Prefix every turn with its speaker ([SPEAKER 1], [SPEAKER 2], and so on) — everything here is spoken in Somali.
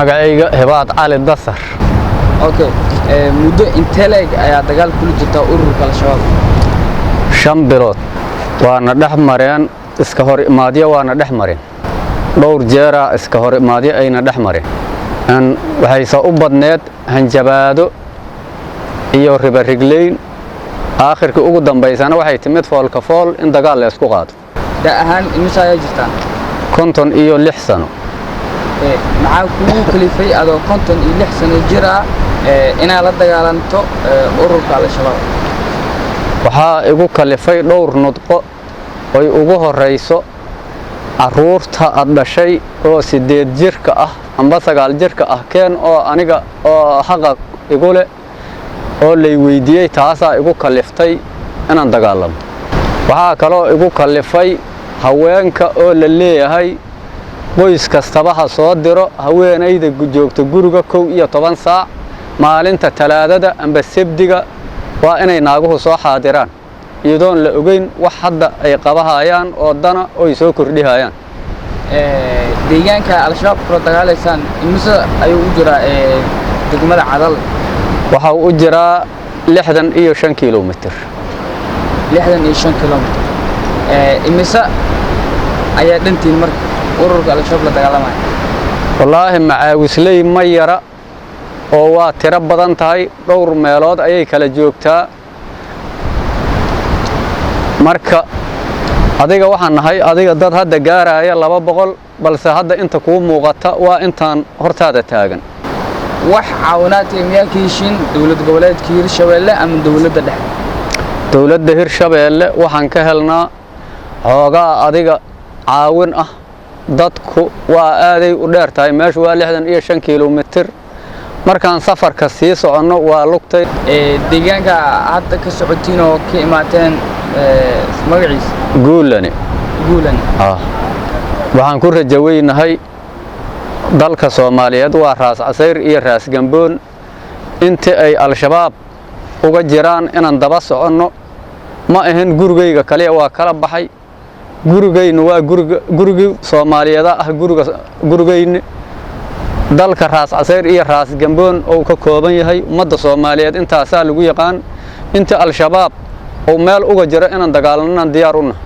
[SPEAKER 1] magacayga Hibaad Cali Dasar.
[SPEAKER 2] Okay. Muddo intee leeg ayaa dagaal kula jirta ururka Al-Shabaab?
[SPEAKER 1] 5 bilood waana dhaxmareen iska hor imaadiyo waana dhaxmareen dhowr jeera iska hor imaadiyo ayna dhaxmareen waxay soo u badneed hanjabaado iyo ribarigleyn aakhirka ugu dambeysana waxay timid foolka fool in dagaal la isku qaado
[SPEAKER 2] ahaan imisa ay jirtaan
[SPEAKER 1] 56 sano
[SPEAKER 2] maxaa kugu kalifay adoo 56 sano jir ah inaad la dagaalanto ururka Al-Shabaab?
[SPEAKER 1] waxaa igu kalifay dhowr nudqo oo ugu horeyso caruurta aad dhashay oo 8 jirka ah amba 9 jirka ah keen oo aniga oo xaq igu leh oo lay weydiiyay taasa igu kaliftay inaan dagaalamo. waxaa kale oo igu kalifay haweenka oo la leeyahay qoys kastaba ha soo diro haweenayda joogto guriga 12 saac maalinta talaadada amba sabdiga waa inay naaguhu soo xaadiraan iyadoon la ogeyn wax hadda ay qabahayaan oo dana oo soo kordhihayaan.
[SPEAKER 2] deegaanka Al-Shabaab kula dagaalaysan imisa ayuu u jiraa degmada Cadal?
[SPEAKER 1] waxa uu u jiraa 65 kiiloomitir.
[SPEAKER 2] 65 kiiloomitir. imisa ayaa dhantiin marka ururka Al-Shabaab la dagaalamay?
[SPEAKER 1] wallaahi macaawisley ma yara oo waa tiro badan tahay dhowr meelood ayay kala joogtaa. marka adiga waxaan nahay adiga dad hadda gaaraya 200 balse hadda inta ku muuqata waa intaan hortaada taagan.
[SPEAKER 2] wax caawinaad miyaa ka heshin dawlad goboleedka Hirshabeelle ama dawladda dhexe?
[SPEAKER 1] dawladda Hirshabeelle waxaan ka helnaa xoogaa adiga caawin ah dadku waa aaday u dheer tahay meeshu waa 65 kiiloomitir markaan safarka sii socono waa lugtay.
[SPEAKER 2] deegaanka hadda ka socotiin oo ka imaateen magaciisa
[SPEAKER 1] Guulani waxaan ku rajaweynahay dalka Soomaaliyeed waa Raas Casayr iyo Raas Gamboon inta ay Al-Shabaab uga jiraan inaan daba socono ma ahan gurigayga kaliya waa kala baxay gurigayna waa gurigi Soomaaliyeed ah gurigayna dalka Raas Casayr iyo Raas Gamboon oo ka kooban yahay ummadda Soomaaliyeed intaas lagu yaqaan inta Al-Shabaab oo meel uga jira inaan dagaalano diyaar u nahay.